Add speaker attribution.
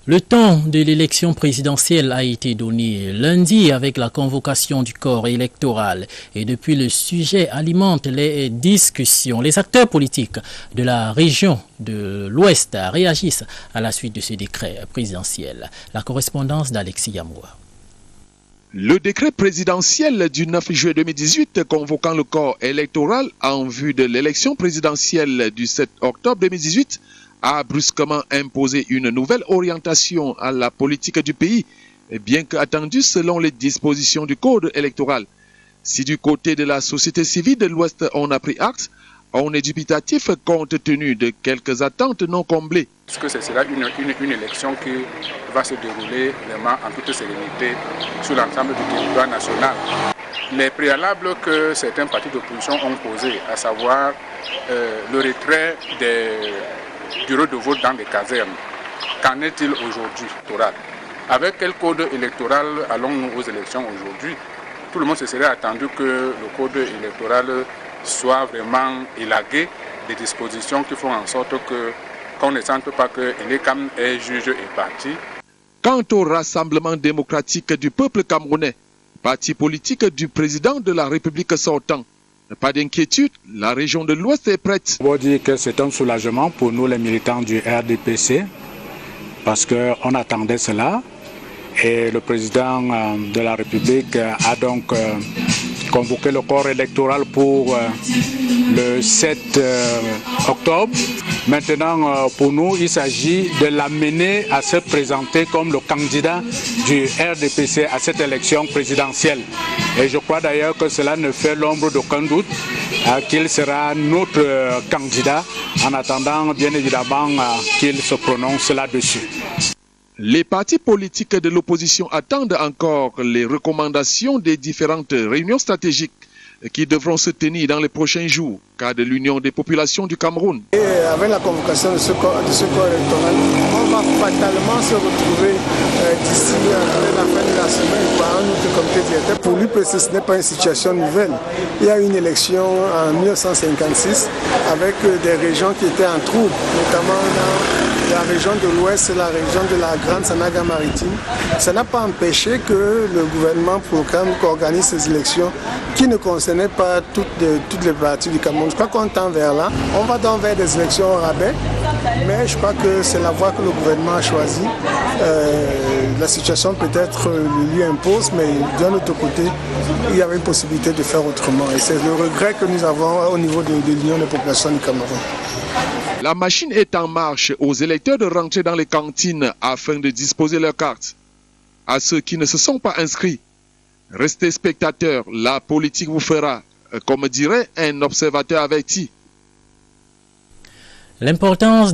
Speaker 1: Le temps de l'élection présidentielle a été donné lundi avec la convocation du corps électoral et depuis le sujet alimente les discussions. Les acteurs politiques de la région de l'Ouest réagissent à la suite de ce décret présidentiel. La correspondance d'Alexis Yamoua.
Speaker 2: Le décret présidentiel du 9 juillet 2018 convoquant le corps électoral en vue de l'élection présidentielle du 7 octobre 2018 a brusquement imposé une nouvelle orientation à la politique du pays, bien qu'attendue selon les dispositions du code électoral. Si du côté de la société civile de l'Ouest on a pris acte, on est dubitatif compte tenu de quelques attentes non comblées.
Speaker 3: Est-ce que ce sera une élection qui va se dérouler vraiment en toute sérénité sur l'ensemble du territoire national? Les préalables que certains partis d'opposition ont posés, à savoir le retrait des bureaux de vote dans les casernes, qu'en est-il aujourd'hui? Avec quel code électoral allons-nous aux élections aujourd'hui? Tout le monde se serait attendu que le code électoral soit vraiment élagué des dispositions qui font en sorte qu'on ne sente pas que l'ECAM est juge et parti.
Speaker 2: Quant au Rassemblement démocratique du peuple camerounais, parti politique du président de la République sortant, pas d'inquiétude, la région de l'Ouest est prête.
Speaker 4: On va dire que c'est un soulagement pour nous les militants du RDPC parce qu'on attendait cela et le président de la République a donc convoqué le corps électoral pour le 7 octobre. Maintenant, pour nous, il s'agit de l'amener à se présenter comme le candidat du RDPC à cette élection présidentielle. Et je crois d'ailleurs que cela ne fait l'ombre d'aucun doute qu'il sera notre candidat en attendant bien évidemment qu'il se prononce là-dessus.
Speaker 2: Les partis politiques de l'opposition attendent encore les recommandations des différentes réunions stratégiques qui devront se tenir dans les prochains jours, cas de l'Union des populations du Cameroun.
Speaker 5: Et avec la convocation de ce corps électoral, on va fatalement se retrouver d'ici la fin de la semaine par un autre comité directeur. Pour lui, ce n'est pas une situation nouvelle. Il y a eu une élection en 1956 avec des régions qui étaient en trouble, notamment dans la région de l'Ouest et la région de la Grande Sanaga maritime. Ça n'a pas empêché que le gouvernement proclame qu'organise ces élections qui ne concernaient pas toutes les parties du Cameroun. Je crois qu'on tend vers là. On va donc vers des élections au rabais, mais je crois que c'est la voie que le gouvernement a choisie. La situation peut-être lui impose, mais d'un autre côté, il y avait une possibilité de faire autrement. Et c'est le regret que nous avons au niveau de l'Union des populations du Cameroun.
Speaker 2: La machine est en marche aux électeurs de rentrer dans les cantines afin de disposer leurs cartes. À ceux qui ne se sont pas inscrits, restez spectateurs, la politique vous fera, comme dirait un observateur averti.
Speaker 1: L'importance